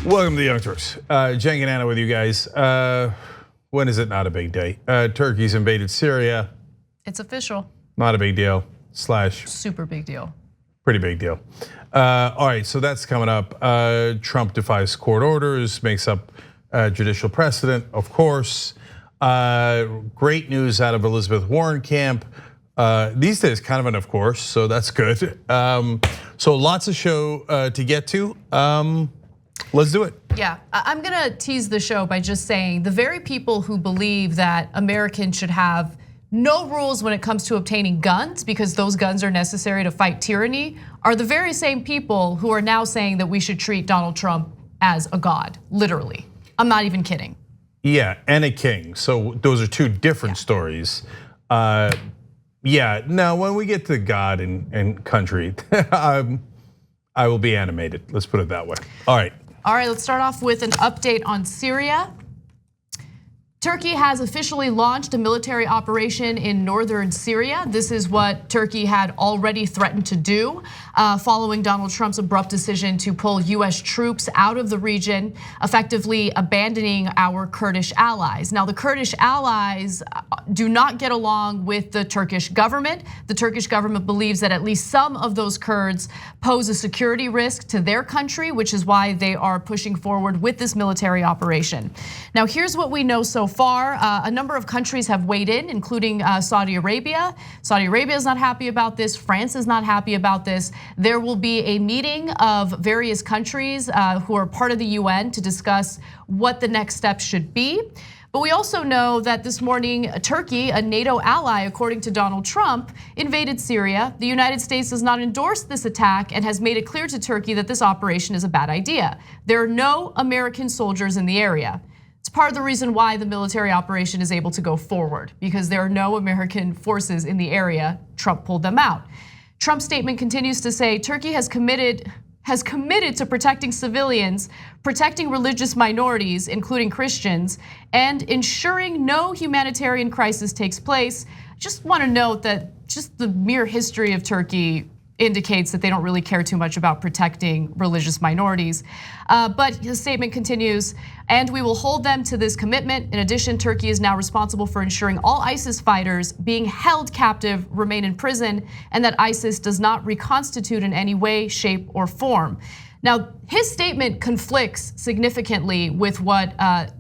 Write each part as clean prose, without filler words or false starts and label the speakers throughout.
Speaker 1: Welcome to the Young Turks. Cenk and Anna with you guys. When is it not a big day? Turkey's invaded Syria.
Speaker 2: It's official.
Speaker 1: Not a big deal. /
Speaker 2: Super big deal.
Speaker 1: Pretty big deal. All right, so that's coming up. Trump defies court orders, makes up judicial precedent, of course. Great news out of Elizabeth Warren camp. These days, kind of an of course, so that's good. So lots of show to get to. Let's do it.
Speaker 2: Yeah, I'm gonna tease the show by just saying the very people who believe that Americans should have no rules when it comes to obtaining guns because those guns are necessary to fight tyranny are the very same people who are now saying that we should treat Donald Trump as a god, literally. I'm not even kidding.
Speaker 1: Yeah, and a king. So those are two different stories. Yeah, now when we get to God and country, I will be animated. Let's put it that way. All right.
Speaker 2: All right, let's start off with an update on Syria. Turkey has officially launched a military operation in northern Syria. This is what Turkey had already threatened to do following Donald Trump's abrupt decision to pull US troops out of the region, effectively abandoning our Kurdish allies. Now, the Kurdish allies do not get along with the Turkish government. The Turkish government believes that at least some of those Kurds pose a security risk to their country, which is why they are pushing forward with this military operation. Now, here's what we know so far. A number of countries have weighed in, including Saudi Arabia. Saudi Arabia is not happy about this. France is not happy about this. There will be a meeting of various countries who are part of the UN to discuss what the next steps should be. But we also know that this morning, Turkey, a NATO ally, according to Donald Trump, invaded Syria. The United States does not endorse this attack and has made it clear to Turkey that this operation is a bad idea. There are no American soldiers in the area. It's part of the reason why the military operation is able to go forward, because there are no American forces in the area. Trump pulled them out. Trump's statement continues to say Turkey has committed to protecting civilians, protecting religious minorities, including Christians, and ensuring no humanitarian crisis takes place. Just want to note that just the mere history of Turkey indicates that they don't really care too much about protecting religious minorities. But his statement continues, and we will hold them to this commitment. In addition, Turkey is now responsible for ensuring all ISIS fighters being held captive remain in prison and that ISIS does not reconstitute in any way, shape, or form. Now, his statement conflicts significantly with what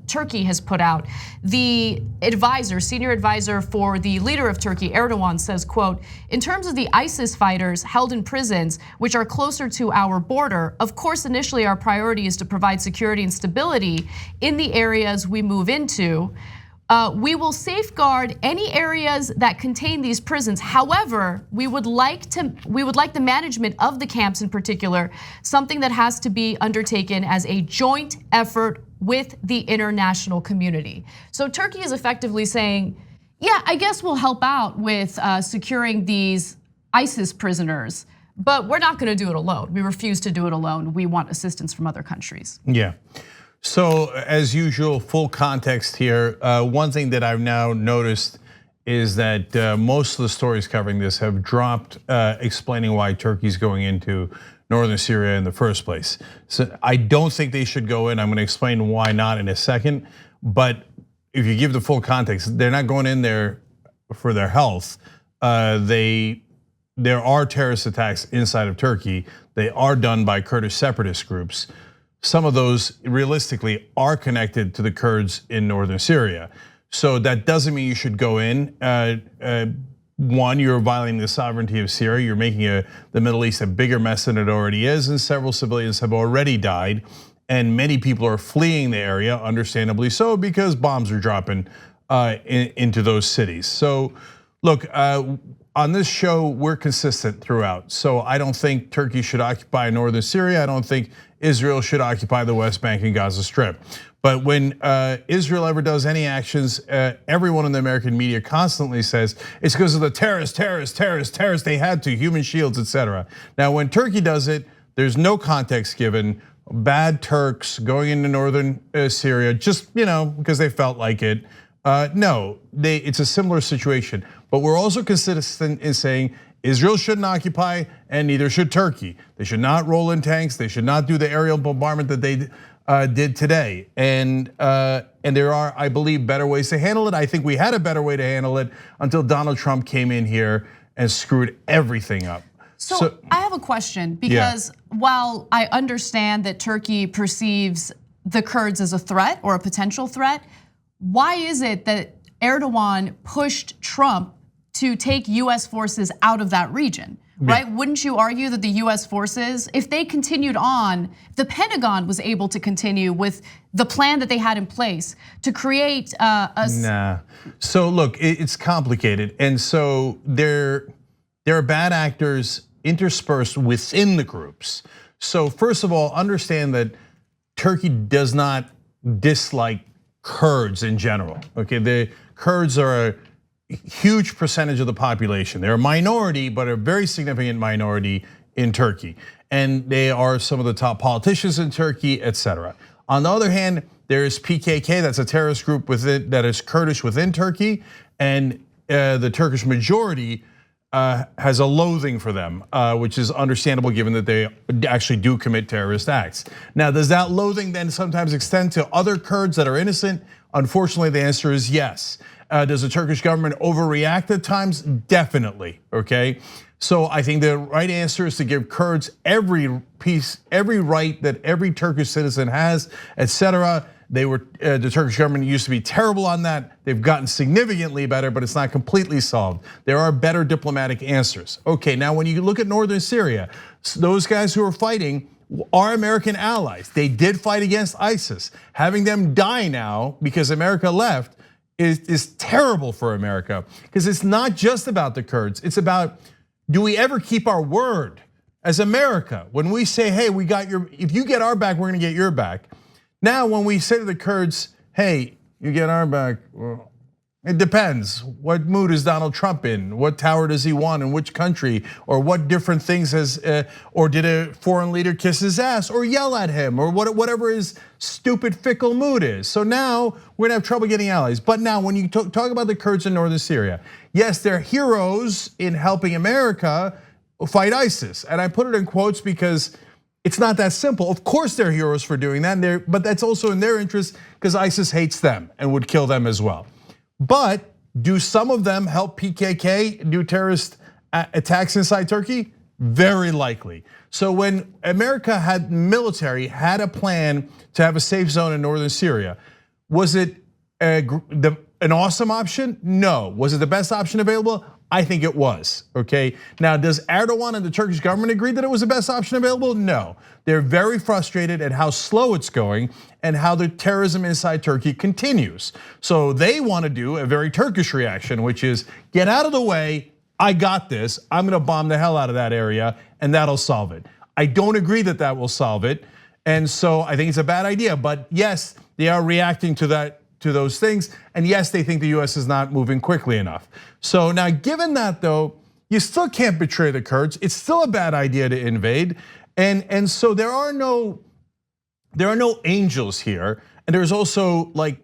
Speaker 2: Turkey has put out. The advisor, senior advisor for the leader of Turkey, Erdogan, says, quote, in terms of the ISIS fighters held in prisons, which are closer to our border, of course, initially our priority is to provide security and stability in the areas we move into. We will safeguard any areas that contain these prisons. However, we would like the management of the camps in particular, something that has to be undertaken as a joint effort with the international community. So Turkey is effectively saying, yeah, I guess we'll help out with securing these ISIS prisoners, but we're not gonna do it alone. We refuse to do it alone. We want assistance from other countries.
Speaker 1: Yeah. So as usual, full context here. One thing that I've now noticed is that most of the stories covering this have dropped explaining why Turkey's going into northern Syria in the first place. So I don't think they should go in. I'm gonna explain why not in a second. But if you give the full context, they're not going in there for their health. There are terrorist attacks inside of Turkey. They are done by Kurdish separatist groups. Some of those realistically are connected to the Kurds in northern Syria. So that doesn't mean you should go in. One, you're violating the sovereignty of Syria. You're making the Middle East a bigger mess than it already is, and several civilians have already died. And many people are fleeing the area, understandably so, because bombs are dropping into those cities. So look, on this show, we're consistent throughout. So I don't think Turkey should occupy northern Syria. I don't think Israel should occupy the West Bank and Gaza Strip. But when Israel ever does any actions, everyone in the American media constantly says it's because of the terrorists they had to, human shields, etc. Now, when Turkey does it, there's no context given. Bad Turks going into northern Syria, just because they felt like it. No, it's a similar situation. But we're also consistent in saying Israel shouldn't occupy, and neither should Turkey. They should not roll in tanks. They should not do the aerial bombardment that they did today. And there are, I believe, better ways to handle it. I think we had a better way to handle it until Donald Trump came in here and screwed everything up.
Speaker 2: So I have a question, because while I understand that Turkey perceives the Kurds as a threat or a potential threat, why is it that Erdogan pushed Trump to take US forces out of that region? Right? Wouldn't you argue that the US forces, if they continued on, the Pentagon was able to continue with the plan that they had in place to create
Speaker 1: Nah. So look, it's complicated. And so there are bad actors interspersed within the groups. So first of all, understand that Turkey does not dislike Kurds in general. Okay, the Kurds are a huge percentage of the population. They're a minority, but a very significant minority in Turkey. And they are some of the top politicians in Turkey, etc. On the other hand, there is PKK, that's a terrorist group that is Kurdish within Turkey, and the Turkish majority has a loathing for them, which is understandable given that they actually do commit terrorist acts. Now, does that loathing then sometimes extend to other Kurds that are innocent? Unfortunately, the answer is yes. Does the Turkish government overreact at times? Definitely, okay? So I think the right answer is to give Kurds every right that every Turkish citizen has, etc. The Turkish government used to be terrible on that. They've gotten significantly better, but it's not completely solved. There are better diplomatic answers. Okay, now when you look at northern Syria, those guys who are fighting are American allies. They did fight against ISIS. Having them die now because America left is terrible for America, because it's not just about the Kurds. It's about, do we ever keep our word as America? When we say, hey, if you get our back, we're gonna get your back. Now, when we say to the Kurds, hey, you get our back, well, it depends. What mood is Donald Trump in? What tower does he want in which country? Or what different things or did a foreign leader kiss his ass or yell at him, or whatever his stupid fickle mood is. So now we're gonna have trouble getting allies. But now when you talk about the Kurds in northern Syria, yes, they're heroes in helping America fight ISIS. And I put it in quotes because it's not that simple. Of course they're heroes for doing that, but that's also in their interest because ISIS hates them and would kill them as well. But do some of them help PKK do terrorist attacks inside Turkey? Very likely. So when America had a plan to have a safe zone in northern Syria, was it an awesome option? No. Was it the best option available? I think it was, okay? Now, does Erdogan and the Turkish government agree that it was the best option available? No. They're very frustrated at how slow it's going and how the terrorism inside Turkey continues. So they want to do a very Turkish reaction, which is get out of the way, I got this, I'm gonna bomb the hell out of that area and that'll solve it. I don't agree that that will solve it. And so I think it's a bad idea, but yes, they are reacting to those things. And yes, they think the US is not moving quickly enough. So now given that though, you still can't betray the Kurds. It's still a bad idea to invade. And so there are no angels here. And there's also like,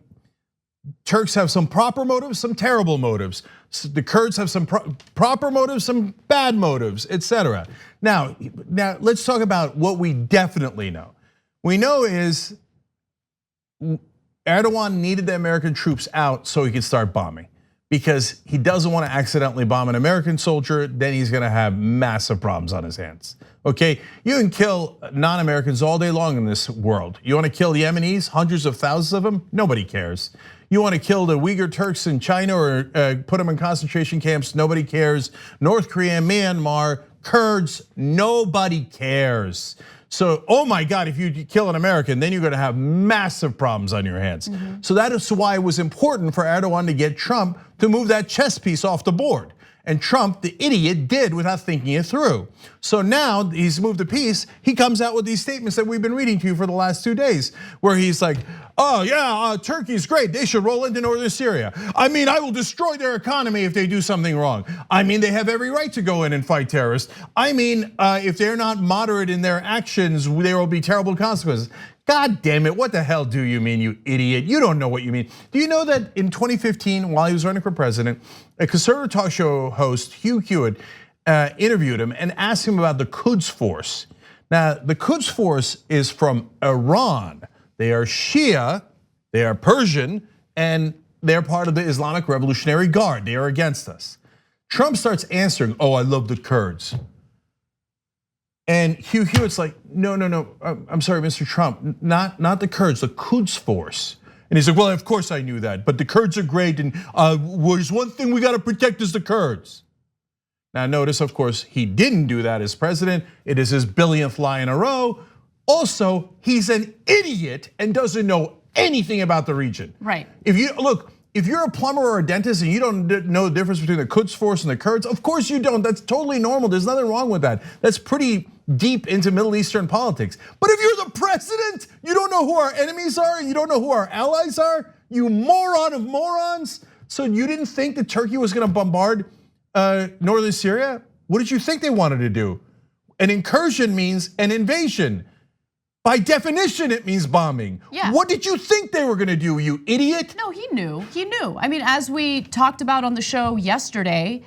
Speaker 1: Turks have some proper motives, some terrible motives. The Kurds have some proper motives, some bad motives, etc. Now let's talk about what we definitely know. We know is Erdogan needed the American troops out so he could start bombing, because he doesn't want to accidentally bomb an American soldier, then he's gonna have massive problems on his hands. Okay, you can kill non-Americans all day long in this world. You wanna kill the Yemenis, hundreds of thousands of them? Nobody cares. You wanna kill the Uygur Turks in China or put them in concentration camps? Nobody cares. North Korea, Myanmar, Kurds, nobody cares. So, oh my God, if you kill an American, then you're gonna have massive problems on your hands. So that is why it was important for Erdogan to get Trump to move that chess piece off the board. And Trump, the idiot, did without thinking it through. So now he's moved the piece, he comes out with these statements that we've been reading to you for the last 2 days, where he's like, oh yeah, Turkey's great, they should roll into northern Syria. I mean, I will destroy their economy if they do something wrong. I mean, they have every right to go in and fight terrorists. I mean, if they're not moderate in their actions, there will be terrible consequences. God damn it, what the hell do you mean, you idiot? You don't know what you mean. Do you know that in 2015, while he was running for president, a conservative talk show host, Hugh Hewitt, interviewed him and asked him about the Quds Force. Now, the Quds Force is from Iran. They are Shia, they are Persian, and they're part of the Islamic Revolutionary Guard. They are against us. Trump starts answering, oh, I love the Kurds. And Hugh Hewitt's like, no, I'm sorry, Mr. Trump, not the Kurds, the Quds Force. And he's like, well, of course I knew that, but the Kurds are great, and there's one thing we gotta protect is the Kurds. Now notice, of course, he didn't do that as president. It is his billionth lie in a row. Also, he's an idiot and doesn't know anything about the region.
Speaker 2: Right.
Speaker 1: If you're a plumber or a dentist and you don't know the difference between the Quds Force and the Kurds, of course you don't. That's totally normal. There's nothing wrong with that. That's pretty deep into Middle Eastern politics. But if you're the president, you don't know who our enemies are, you don't know who our allies are, you moron of morons. So you didn't think that Turkey was gonna bombard northern Syria? What did you think they wanted to do? An incursion means an invasion. By definition, it means bombing.
Speaker 2: Yeah.
Speaker 1: What did you think they were gonna do, you idiot?
Speaker 2: No, he knew. I mean, as we talked about on the show yesterday,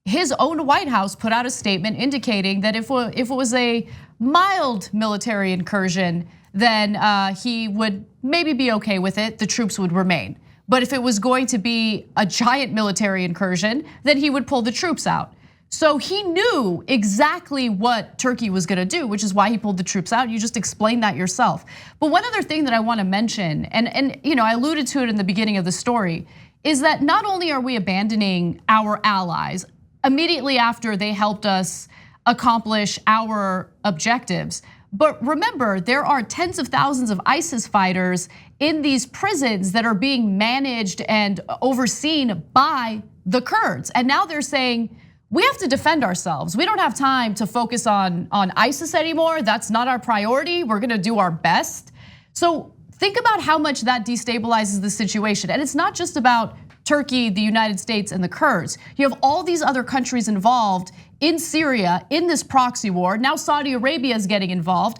Speaker 2: his own White House put out a statement indicating that if it was a mild military incursion, then he would maybe be okay with it, the troops would remain. But if it was going to be a giant military incursion, then he would pull the troops out. So he knew exactly what Turkey was gonna do, which is why he pulled the troops out. You just explained that yourself. But one other thing that I wanna mention, and I alluded to it in the beginning of the story, is that not only are we abandoning our allies immediately after they helped us accomplish our objectives, but remember, there are tens of thousands of ISIS fighters in these prisons that are being managed and overseen by the Kurds. And now they're saying, we have to defend ourselves. We don't have time to focus on ISIS anymore. That's not our priority. We're gonna do our best. So think about how much that destabilizes the situation. And it's not just about Turkey, the United States, and the Kurds. You have all these other countries involved in Syria in this proxy war. Now Saudi Arabia is getting involved.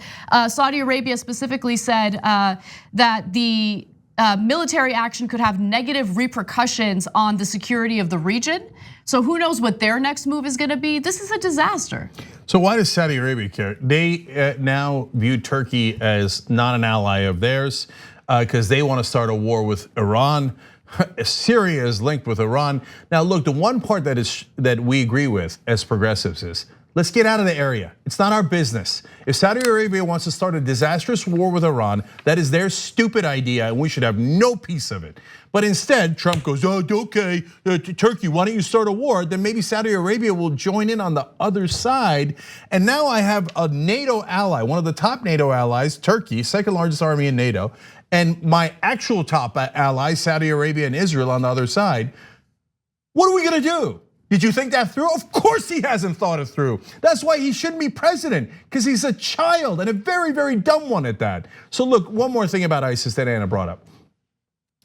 Speaker 2: Saudi Arabia specifically said that the military action could have negative repercussions on the security of the region. So who knows what their next move is gonna be? This is a disaster.
Speaker 1: So why does Saudi Arabia care? They now view Turkey as not an ally of theirs because they want to start a war with Iran. Syria is linked with Iran. Now look, the one part that we agree with as progressives is, let's get out of the area. It's not our business. If Saudi Arabia wants to start a disastrous war with Iran, that is their stupid idea and we should have no piece of it. But instead, Trump goes, oh, okay, Turkey, why don't you start a war? Then maybe Saudi Arabia will join in on the other side. And now I have a NATO ally, one of the top NATO allies, Turkey, second largest army in NATO, and my actual top allies, Saudi Arabia and Israel on the other side. What are we gonna do? Did you think that through? Of course he hasn't thought it through. That's why he shouldn't be president, because he's a child and a very, very dumb one at that. So look, one more thing about ISIS that Anna brought up.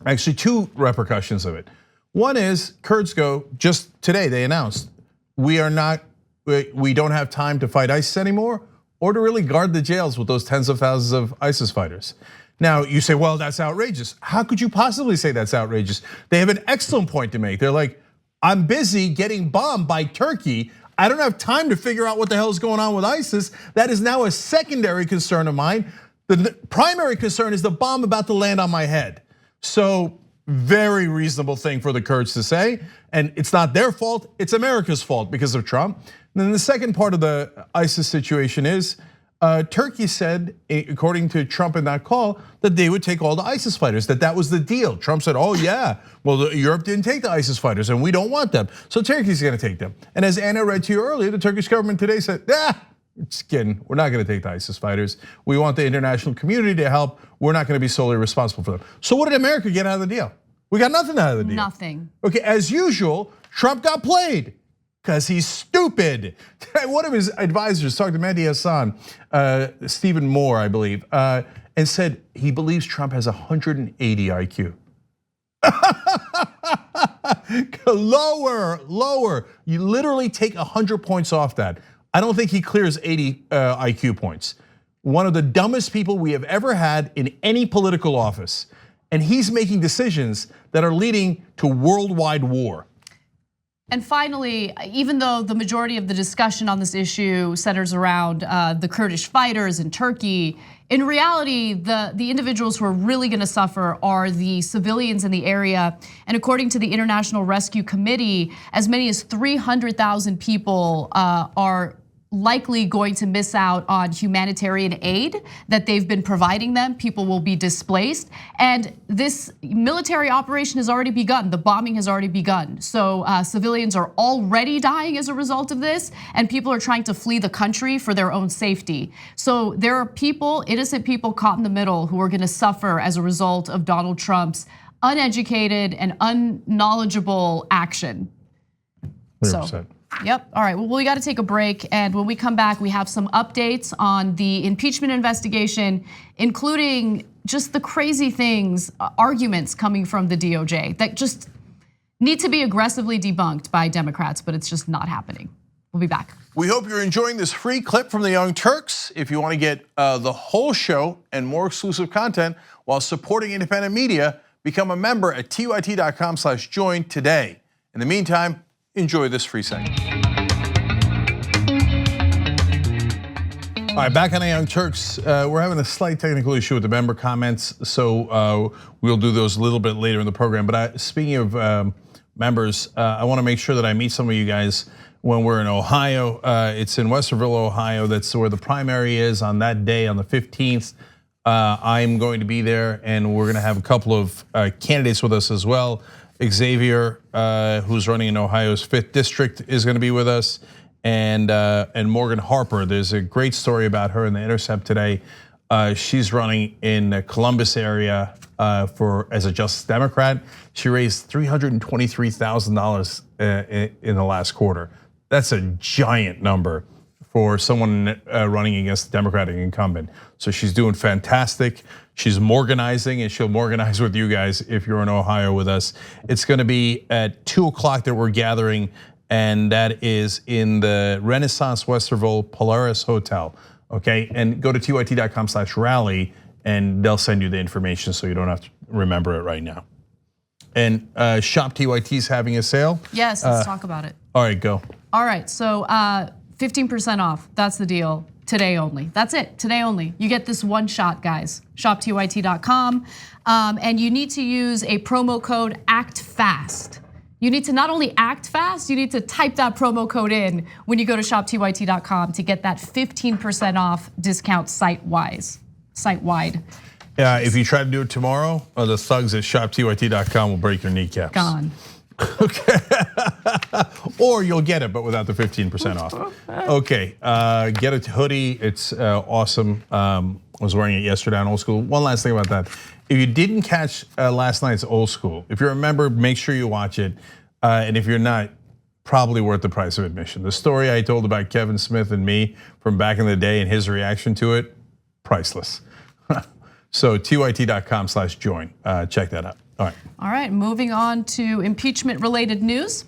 Speaker 1: Actually, two repercussions of it. One is Kurds go, just today they announced, we don't have time to fight ISIS anymore or to really guard the jails with those tens of thousands of ISIS fighters. Now you say, well, that's outrageous. How could you possibly say that's outrageous? They have an excellent point to make. They're like, I'm busy getting bombed by Turkey. I don't have time to figure out what the hell is going on with ISIS. That is now a secondary concern of mine. The primary concern is the bomb about to land on my head. So very reasonable thing for the Kurds to say. And it's not their fault, it's America's fault because of Trump. And then the second part of the ISIS situation is, Turkey said, according to Trump in that call, that they would take all the ISIS fighters, that was the deal. Trump said, oh yeah, well Europe didn't take the ISIS fighters and we don't want them. So Turkey's gonna take them. And as Anna read to you earlier, the Turkish government today said, just kidding, we're not gonna take the ISIS fighters. We want the international community to help. We're not gonna be solely responsible for them. So what did America get out of the deal? We got nothing out of the deal.
Speaker 2: Nothing.
Speaker 1: Okay, as usual, Trump got played. Because he's stupid. One of his advisors talked to Mehdi Hassan, Stephen Moore, I believe, and said he believes Trump has 180 IQ. Lower. You literally take 100 points off that. I don't think he clears 80 IQ points. One of the dumbest people we have ever had in any political office. And he's making decisions that are leading to worldwide war.
Speaker 2: And finally, even though the majority of the discussion on this issue centers around the Kurdish fighters in Turkey, in reality, the individuals who are really gonna suffer are the civilians in the area. And according to the International Rescue Committee, as many as 300,000 people are likely going to miss out on humanitarian aid that they've been providing them. People will be displaced. And this military operation has already begun. The bombing has already begun. So civilians are already dying as a result of this, and people are trying to flee the country for their own safety. So there are people, innocent people caught in the middle who are gonna suffer as a result of Donald Trump's uneducated and unknowledgeable action.
Speaker 1: 100%.
Speaker 2: So. Yep, all right, well, we gotta take a break, and when we come back, we have some updates on the impeachment investigation, including just the crazy things, arguments coming from the DOJ that just need to be aggressively debunked by Democrats, but it's just not happening. We'll be back.
Speaker 1: We hope you're enjoying this free clip from the Young Turks. If you wanna get the whole show and more exclusive content while supporting independent media, become a member at tyt.com/join today. In the meantime, enjoy this free segment. All right, back on the Young Turks. We're having a slight technical issue with the member comments, so we'll do those a little bit later in the program. But speaking of members, I want to make sure that I meet some of you guys when we're in Ohio. It's in Westerville, Ohio. That's where the primary is on that day, on the 15th. I'm going to be there, and we're going to have a couple of candidates with us as well. Xavier, who's running in Ohio's 5th district, is going to be with us, and Morgan Harper. There's a great story about her in the Intercept today. She's running in the Columbus area as a Justice Democrat. She raised $323,000 in the last quarter. That's a giant number for someone running against the Democratic incumbent. So she's doing fantastic. She's Morganizing, and she'll Morganize with you guys if you're in Ohio with us. It's gonna be at 2 o'clock that we're gathering, and that is in the Renaissance Westerville Polaris Hotel, okay? And go to tyt.com/rally, and they'll send you the information so you don't have to remember it right now. And Shop TYT's having a sale.
Speaker 2: Yes, let's talk about it.
Speaker 1: All right, go.
Speaker 2: All right, so 15% off, that's the deal. Today only, that's it, today only. You get this one shot, guys, shoptyt.com. And you need to use a promo code ACTFAST. You need to not only act fast, you need to type that promo code in when you go to shoptyt.com to get that 15% off discount site-wide.
Speaker 1: Yeah, if you try to do it tomorrow, the thugs at shoptyt.com will break your kneecaps.
Speaker 2: Gone.
Speaker 1: Okay, or you'll get it, but without the 15% off. Okay, get a hoodie, it's awesome. I was wearing it yesterday on Old School. One last thing about that. If you didn't catch last night's Old School, if you're a member, make sure you watch it. And if you're not, probably worth the price of admission. The story I told about Kevin Smith and me from back in the day and his reaction to it, priceless. So tyt.com/join, check that out. All right,
Speaker 2: moving on to impeachment related news.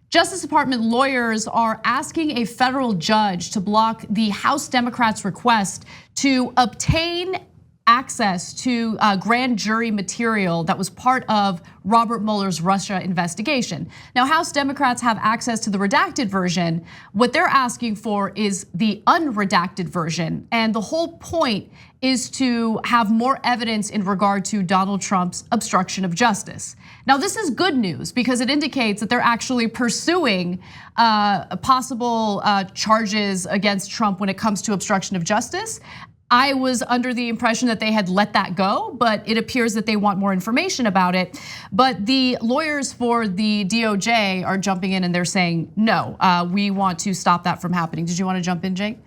Speaker 2: Justice Department lawyers are asking a federal judge to block the House Democrats' request to obtain access to grand jury material that was part of Robert Mueller's Russia investigation. Now, House Democrats have access to the redacted version. What they're asking for is the unredacted version. And the whole point is to have more evidence in regard to Donald Trump's obstruction of justice. Now, this is good news because it indicates that they're actually pursuing possible charges against Trump when it comes to obstruction of justice. I was under the impression that they had let that go, but it appears that they want more information about it. But the lawyers for the DOJ are jumping in and they're saying, no, we want to stop that from happening. Did you want to jump in, Cenk?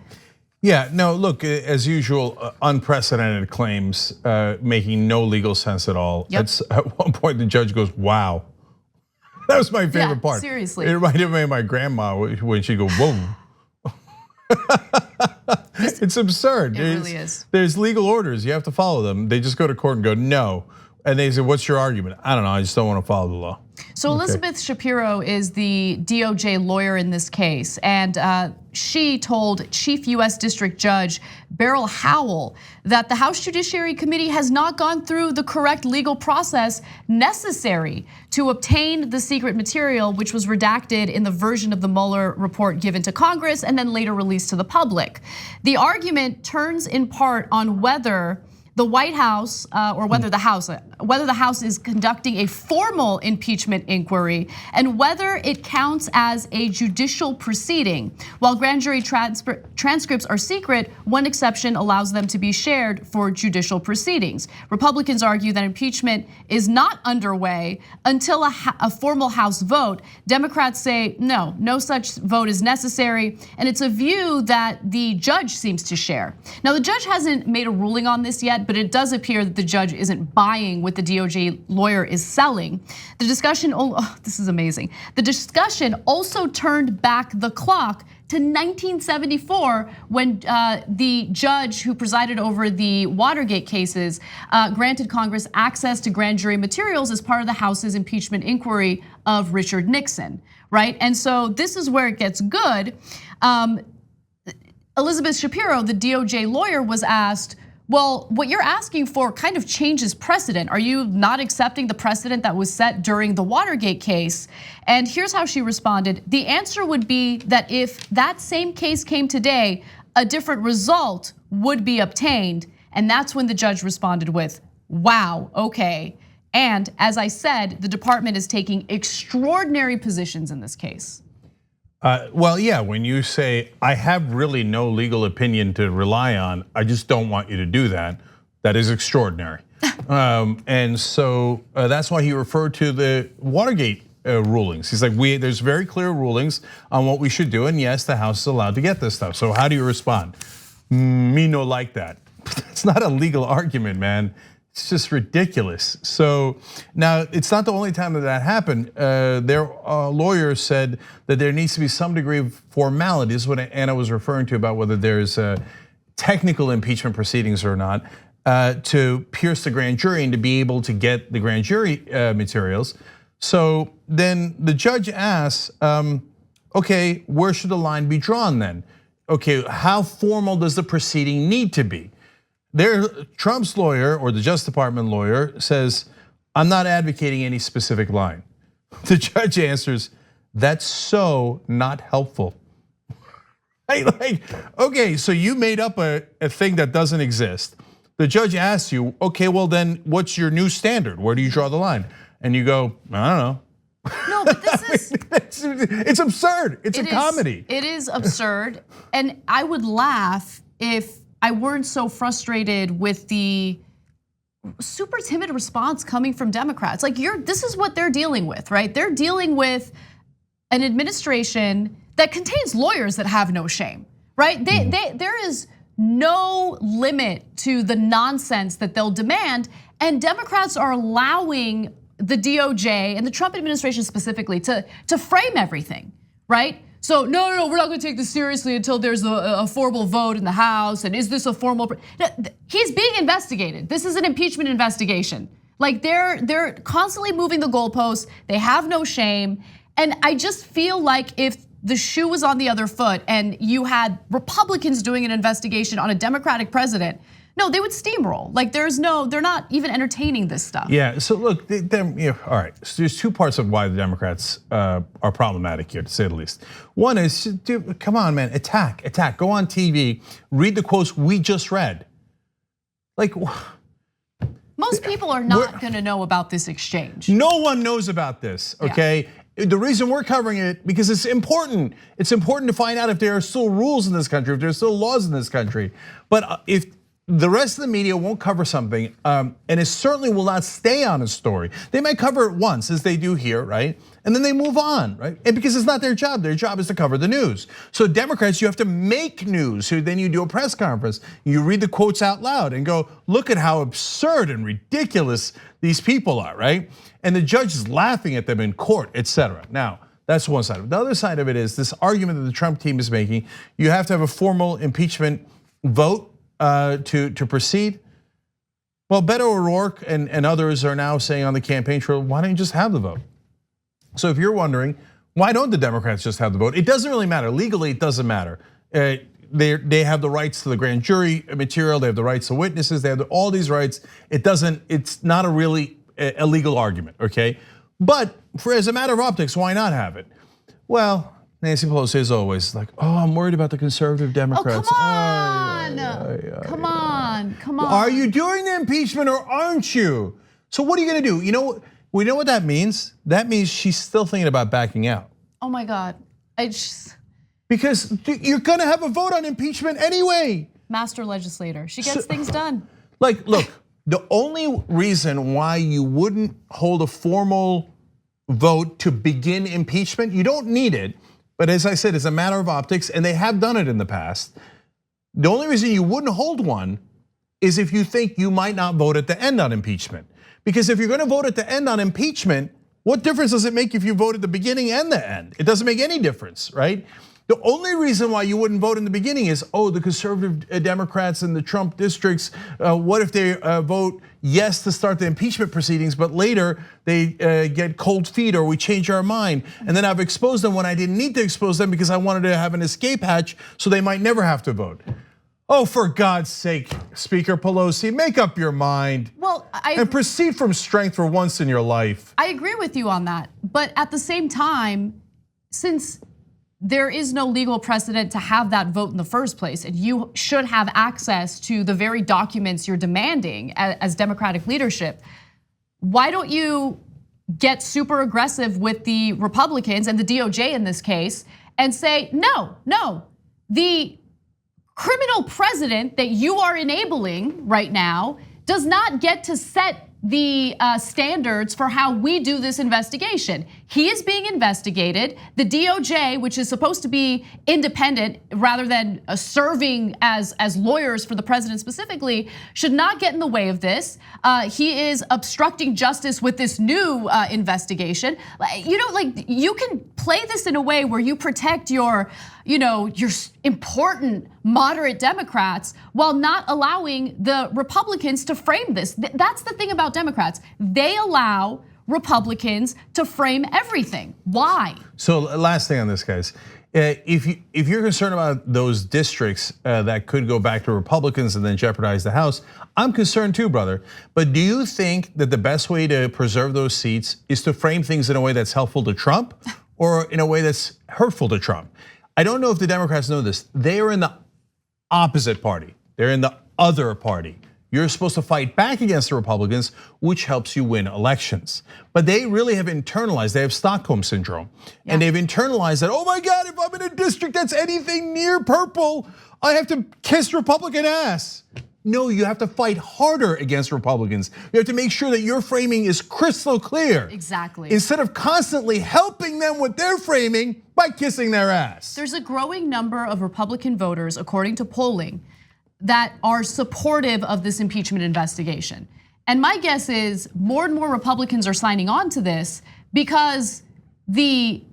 Speaker 1: Yeah, no, look, as usual, unprecedented claims making no legal sense at all.
Speaker 2: Yep.
Speaker 1: At one point, the judge goes, wow. That was my favorite part.
Speaker 2: Seriously.
Speaker 1: It reminded me of my grandma when she'd go, whoa. It's absurd.
Speaker 2: It really is.
Speaker 1: There's legal orders, you have to follow them. They just go to court and go, no. And they say, what's your argument? I don't know, I just don't want to follow the law.
Speaker 2: So Elizabeth Shapiro is the DOJ lawyer in this case, and she told Chief US District Judge Beryl Howell that the House Judiciary Committee has not gone through the correct legal process necessary to obtain the secret material, which was redacted in the version of the Mueller report given to Congress and then later released to the public. The argument turns in part on whether the White House, or whether the House is conducting a formal impeachment inquiry and whether it counts as a judicial proceeding. While grand jury transcripts are secret, one exception allows them to be shared for judicial proceedings. Republicans argue that impeachment is not underway until a formal House vote. Democrats say no such vote is necessary, and it's a view that the judge seems to share. Now, the judge hasn't made a ruling on this yet, but it does appear that the judge isn't buying what the DOJ lawyer is selling. The discussion, this is amazing. The discussion also turned back the clock to 1974 when the judge who presided over the Watergate cases granted Congress access to grand jury materials as part of the House's impeachment inquiry of Richard Nixon, right? And so this is where it gets good. Elizabeth Shapiro, the DOJ lawyer, was asked, well, what you're asking for kind of changes precedent. Are you not accepting the precedent that was set during the Watergate case? And here's how she responded. The answer would be that if that same case came today, a different result would be obtained. And that's when the judge responded with, wow, okay. And as I said, the department is taking extraordinary positions in this case.
Speaker 1: Well, yeah, when you say, I have really no legal opinion to rely on, I just don't want you to do that, that is extraordinary. And so that's why he referred to the Watergate rulings. He's like, there's very clear rulings on what we should do, and yes, the House is allowed to get this stuff. So how do you respond? Me no like that. It's not a legal argument, man. It's just ridiculous. So now it's not the only time that happened. Their lawyer said that there needs to be some degree of formality. This is what Anna was referring to about whether there's technical impeachment proceedings or not to pierce the grand jury and to be able to get the grand jury materials. So then the judge asks, okay, where should the line be drawn then? Okay, how formal does the proceeding need to be? Trump's lawyer, or the Justice Department lawyer, says, I'm not advocating any specific line. The judge answers, that's so not helpful. Like, okay, so you made up a thing that doesn't exist. The judge asks you, okay, well then what's your new standard? Where do you draw the line? And you go, I don't know.
Speaker 2: No, but this is,
Speaker 1: it's absurd. It's a comedy.
Speaker 2: It is absurd. And I would laugh if I weren't so frustrated with the super timid response coming from Democrats. Like this is what they're dealing with, right? They're dealing with an administration that contains lawyers that have no shame, right? There is no limit to the nonsense that they'll demand, and Democrats are allowing the DOJ and the Trump administration specifically to frame everything, right? So no, we're not going to take this seriously until there's a formal vote in the House. And is this a formal? He's being investigated. This is an impeachment investigation. Like they're constantly moving the goalposts. They have no shame. And I just feel like if the shoe was on the other foot and you had Republicans doing an investigation on a Democratic president, no, they would steamroll. Like they're not even entertaining this stuff.
Speaker 1: Yeah, so look, all right, so there's two parts of why the Democrats are problematic here, to say the least. One is, dude, come on, man, attack, go on TV, read the quotes we just read. Like,
Speaker 2: most people are not gonna know about this exchange.
Speaker 1: No one knows about this, okay? Yeah. The reason we're covering it, because it's important. It's important to find out if there are still rules in this country, if there's still laws in this country. But if the rest of the media won't cover something, and it certainly will not stay on a story. They might cover it once, as they do here, right? And then they move on, right? And because it's not their job is to cover the news. So Democrats, you have to make news. So then you do a press conference, you read the quotes out loud and go, look at how absurd and ridiculous these people are, right? And the judge is laughing at them in court, etc. Now, that's one side of it. The other side of it is this argument that the Trump team is making. You have to have a formal impeachment vote to proceed. Well, Beto O'Rourke and others are now saying on the campaign trail, why don't you just have the vote? So if you're wondering, why don't the Democrats just have the vote? It doesn't really matter. Legally, it doesn't matter. They have the rights to the grand jury material. They have the rights to witnesses. They have all these rights. It's not a really a legal argument, okay? But as a matter of optics, why not have it? Well, Nancy Pelosi is always like, oh, I'm worried about the conservative Democrats.
Speaker 2: Oh, come on. Come on.
Speaker 1: Are you doing the impeachment or aren't you? So what are you gonna do? We know what that means. That means she's still thinking about backing out.
Speaker 2: Oh my God,
Speaker 1: because you're gonna have a vote on impeachment anyway.
Speaker 2: Master legislator, she gets things done.
Speaker 1: Like, look, the only reason why you wouldn't hold a formal vote to begin impeachment, you don't need it. But as I said, it's a matter of optics, and they have done it in the past. The only reason you wouldn't hold one is if you think you might not vote at the end on impeachment. Because if you're gonna vote at the end on impeachment, what difference does it make if you vote at the beginning and the end? It doesn't make any difference, right? The only reason why you wouldn't vote in the beginning is, the conservative Democrats in the Trump districts, what if they vote yes to start the impeachment proceedings, but later they get cold feet or we change our mind. And then I've exposed them when I didn't need to expose them because I wanted to have an escape hatch so they might never have to vote. Oh, for God's sake, Speaker Pelosi, make up your mind. And proceed from strength for once in your life.
Speaker 2: I agree with you on that, but at the same time, since there is no legal precedent to have that vote in the first place, and you should have access to the very documents you're demanding as Democratic leadership, why don't you get super aggressive with the Republicans and the DOJ in this case and say, no, the criminal president that you are enabling right now does not get to set the standards for how we do this investigation. He is being investigated. The DOJ, which is supposed to be independent rather than serving as lawyers for the president specifically, should not get in the way of this. He is obstructing justice with this new investigation. You can play this in a way where you protect your important moderate Democrats while not allowing the Republicans to frame this. That's the thing about Democrats. They allow Republicans to frame everything. Why?
Speaker 1: So last thing on this, guys. If you're concerned about those districts that could go back to Republicans and then jeopardize the House, I'm concerned too, brother. But do you think that the best way to preserve those seats is to frame things in a way that's helpful to Trump or in a way that's hurtful to Trump? I don't know if the Democrats know this. They are in the opposite party. They're in the other party. You're supposed to fight back against the Republicans, which helps you win elections. But they really have internalized, they have Stockholm Syndrome. Yeah. And they've internalized that, oh my God, if I'm in a district that's anything near purple, I have to kiss Republican ass. No, you have to fight harder against Republicans. You have to make sure that your framing is crystal clear.
Speaker 2: Exactly.
Speaker 1: Instead of constantly helping them with their framing by kissing their ass.
Speaker 2: There's a growing number of Republican voters, according to polling, that are supportive of this impeachment investigation. And my guess is more and more Republicans are signing on to this because the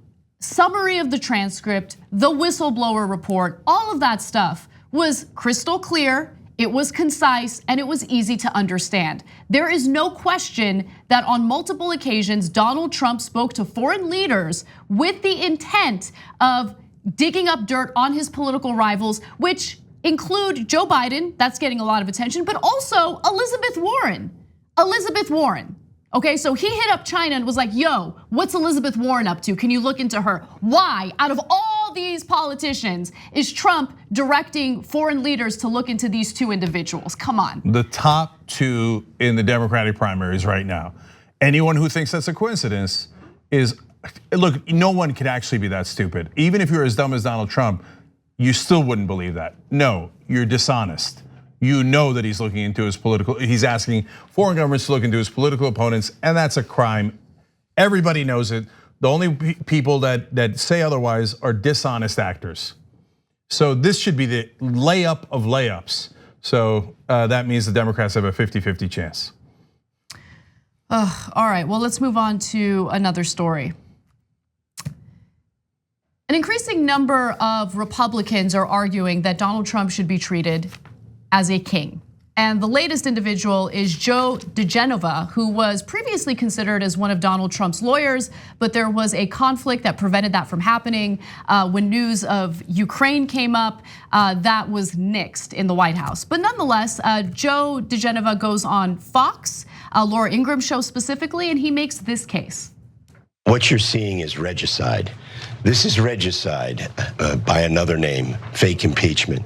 Speaker 2: summary of the transcript, the whistleblower report, all of that stuff was crystal clear. It was concise and it was easy to understand. There is no question that on multiple occasions, Donald Trump spoke to foreign leaders with the intent of digging up dirt on his political rivals, which include Joe Biden, that's getting a lot of attention, but also Elizabeth Warren. Okay, so he hit up China and was like, yo, what's Elizabeth Warren up to? Can you look into her? Why, out of all these politicians, is Trump directing foreign leaders to look into these two individuals? Come on.
Speaker 1: The top two in the Democratic primaries right now. Anyone who thinks that's a coincidence is, look, no one could actually be that stupid. Even if you're as dumb as Donald Trump, you still wouldn't believe that. No, you're dishonest. You know that he's looking into he's asking foreign governments to look into his political opponents, and that's a crime. Everybody knows it. The only people that say otherwise are dishonest actors. So this should be the layup of layups. So that means the Democrats have a 50-50 chance.
Speaker 2: All right, well, let's move on to another story. An increasing number of Republicans are arguing that Donald Trump should be treated as a king. And the latest individual is Joe diGenova, who was previously considered as one of Donald Trump's lawyers, but there was a conflict that prevented that from happening. When news of Ukraine came up, that was nixed in the White House. But nonetheless, Joe diGenova goes on Fox, Laura Ingraham's show specifically, and he makes this case.
Speaker 3: What you're seeing is regicide. This is regicide by another name, fake impeachment.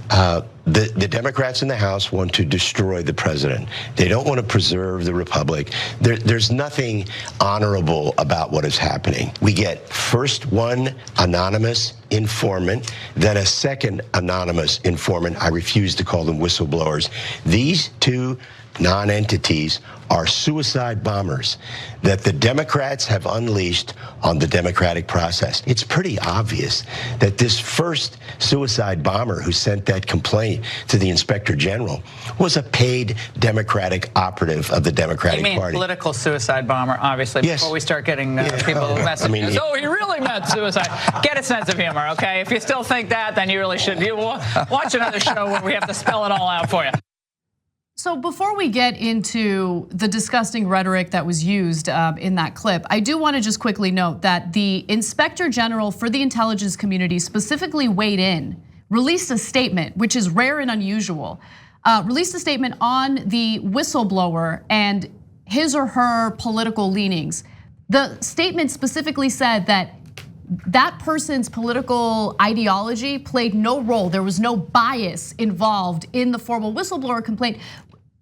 Speaker 3: The Democrats in the House want to destroy the president. They don't want to preserve the republic. There's nothing honorable about what is happening. We get first one anonymous informant, then a second anonymous informant. I refuse to call them whistleblowers. These two non-entities are suicide bombers that the Democrats have unleashed on the democratic process. It's pretty obvious that this first suicide bomber who sent that complaint to the Inspector General was a paid Democratic operative of the Democratic Party.
Speaker 4: You mean political suicide bomber, obviously,
Speaker 3: yes.
Speaker 4: Before we start getting people messages. Oh, he really meant suicide. Get a sense of humor, okay? If you still think that, then you really should. Watch another show where we have to spell it all out for you.
Speaker 2: So before we get into the disgusting rhetoric that was used in that clip, I do want to just quickly note that the Inspector General for the intelligence community specifically weighed in, released a statement, which is rare and unusual, released a statement on the whistleblower and his or her political leanings. The statement specifically said that that person's political ideology played no role. There was no bias involved in the formal whistleblower complaint.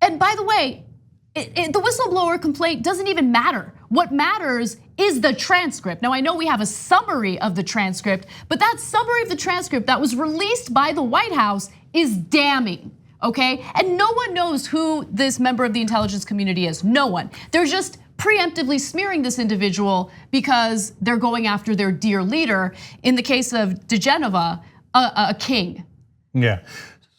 Speaker 2: And by the way, the whistleblower complaint doesn't even matter. What matters is the transcript. Now, I know we have a summary of the transcript, but that summary of the transcript that was released by the White House is damning, okay? And no one knows who this member of the intelligence community is, no one. They're just preemptively smearing this individual because they're going after their dear leader. In the case of diGenova, a king.
Speaker 1: Yeah.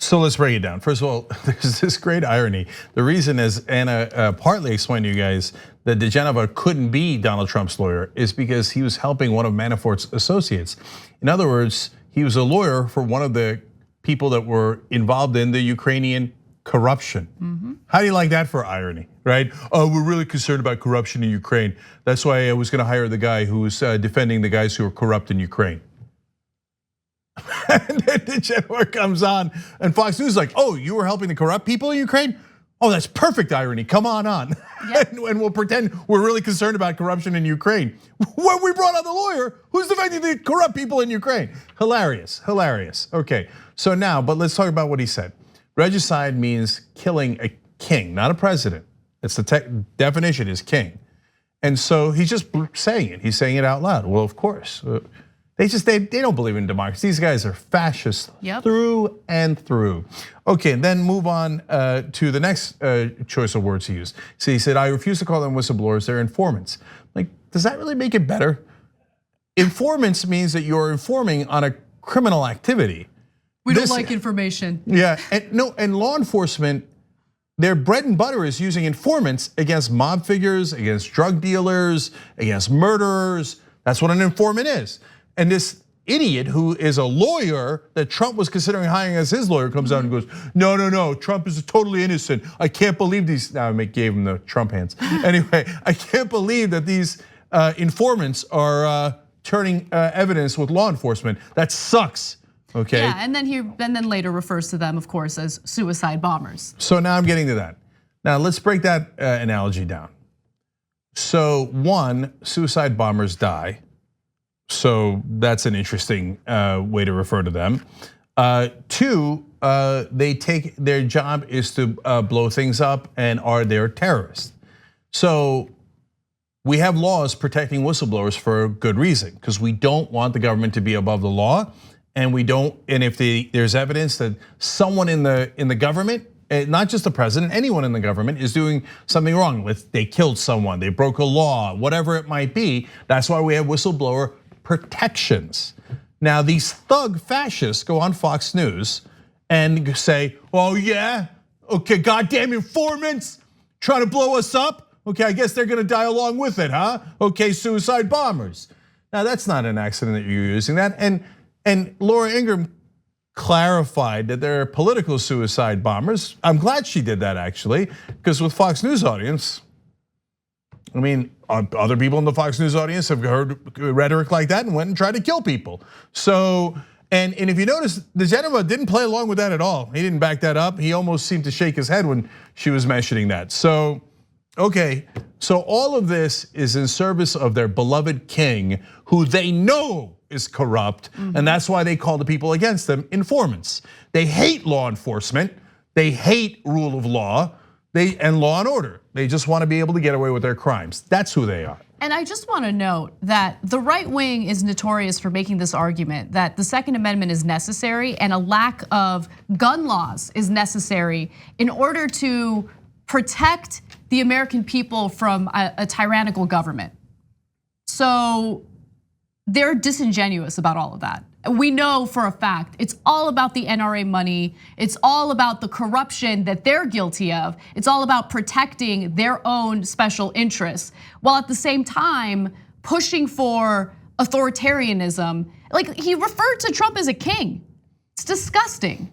Speaker 1: So let's break it down. First of all, there's this great irony. The reason, as Anna partly explained to you guys, that diGenova couldn't be Donald Trump's lawyer is because he was helping one of Manafort's associates. In other words, he was a lawyer for one of the people that were involved in the Ukrainian corruption. How do you like that for irony, right? Oh, we're really concerned about corruption in Ukraine. That's why I was going to hire the guy who was defending the guys who were corrupt in Ukraine. And then diGenova comes on and Fox News is like, oh, you were helping the corrupt people in Ukraine? Oh, that's perfect irony, come on. Yep. And we'll pretend we're really concerned about corruption in Ukraine. When we brought on the lawyer who's defending the corrupt people in Ukraine. Hilarious, hilarious. Okay, so now, but let's talk about what he said. Regicide means killing a king, not a president. It's the definition is king. And so he's just saying it, he's saying it out loud. Well, of course. They don't believe in democracy. These guys are fascists through and through. Okay, then move on to the next choice of words he used. So he said, I refuse to call them whistleblowers, they're informants. Like, does that really make it better? Informants means that you're informing on a criminal activity.
Speaker 2: We don't like information.
Speaker 1: Yeah, and law enforcement, their bread and butter is using informants against mob figures, against drug dealers, against murderers. That's what an informant is. And this idiot who is a lawyer that Trump was considering hiring as his lawyer comes out and goes, no, Trump is totally innocent. I can't believe these, now I gave him the Trump hands. Anyway, I can't believe that these informants are turning evidence with law enforcement. That sucks, okay?
Speaker 2: Yeah, and then later refers to them, of course, as suicide bombers.
Speaker 1: So now I'm getting to that. Now let's break that analogy down. So one, suicide bombers die. So that's an interesting way to refer to them. Two, their job is to blow things up and are they terrorists. So we have laws protecting whistleblowers for good reason, because we don't want the government to be above the law, and if there's evidence that someone in the government, not just the president, anyone in the government is doing something wrong. They killed someone, they broke a law, whatever it might be. That's why we have whistleblower protections. Now these thug fascists go on Fox News and say, oh yeah, okay, goddamn informants trying to blow us up. Okay, I guess they're gonna die along with it, huh? Okay, suicide bombers. Now that's not an accident that you're using that. And Laura Ingraham clarified that they're political suicide bombers. I'm glad she did that actually, because with Fox News audience, I mean, other people in the Fox News audience have heard rhetoric like that and went and tried to kill people. So, and if you notice, the Geneva didn't play along with that at all. He didn't back that up. He almost seemed to shake his head when she was mentioning that. So, okay, so all of this is in service of their beloved king, who they know is corrupt, and that's why they call the people against them informants. They hate law enforcement, they hate rule of law, and law and order. They just want to be able to get away with their crimes. That's who they are.
Speaker 2: And I just want to note that the right wing is notorious for making this argument that the Second Amendment is necessary and a lack of gun laws is necessary in order to protect the American people from a tyrannical government. So they're disingenuous about all of that. We know for a fact it's all about the NRA money. It's all about the corruption that they're guilty of. It's all about protecting their own special interests, while at the same time pushing for authoritarianism. Like, he referred to Trump as a king. It's disgusting.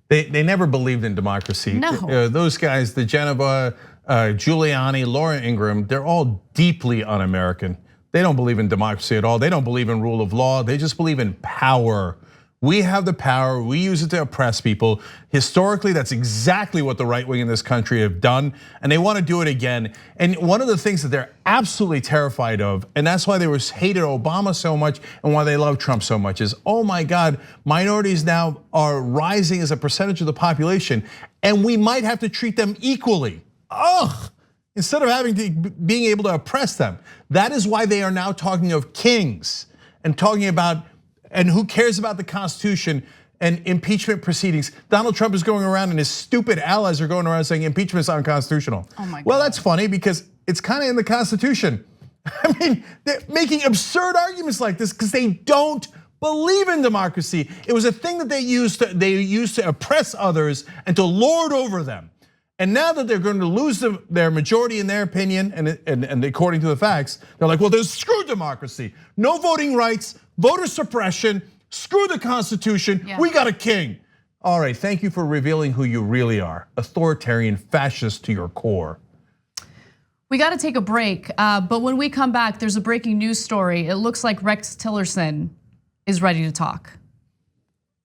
Speaker 1: They never believed in democracy.
Speaker 2: No.
Speaker 1: Those guys, the Geneva, Giuliani, Laura Ingraham, they're all deeply un-American. They don't believe in democracy at all. They don't believe in rule of law. They just believe in power. We have the power, we use it to oppress people. Historically, that's exactly what the right wing in this country have done, and they want to do it again. And one of the things that they're absolutely terrified of, and that's why they hated Obama so much and why they love Trump so much, is, oh my God, minorities now are rising as a percentage of the population, and we might have to treat them equally. Ugh. Instead of being able to oppress them. That is why they are now talking of kings and talking about, and who cares about the Constitution and impeachment proceedings. Donald Trump is going around and his stupid allies are going around saying impeachment is unconstitutional.
Speaker 2: Oh my God.
Speaker 1: Well, that's funny because it's kind of in the Constitution. I mean, they're making absurd arguments like this because they don't believe in democracy. It was a thing that they used to oppress others and to lord over them. And now that they're going to lose their majority in their opinion, and according to the facts, they're like, well, there's screw democracy. No voting rights, voter suppression, screw the Constitution, we got a king. All right, thank you for revealing who you really are. Authoritarian fascist to your core.
Speaker 2: We got to take a break, but when we come back, there's a breaking news story. It looks like Rex Tillerson is ready to talk.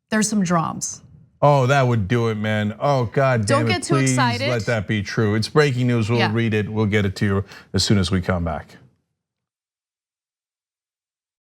Speaker 2: There's some drums.
Speaker 1: Oh, that would do it, man. Oh, God damn it.
Speaker 2: Don't get too excited.
Speaker 1: Let that be true. It's breaking news. We'll read it. We'll get it to you as soon as we come back.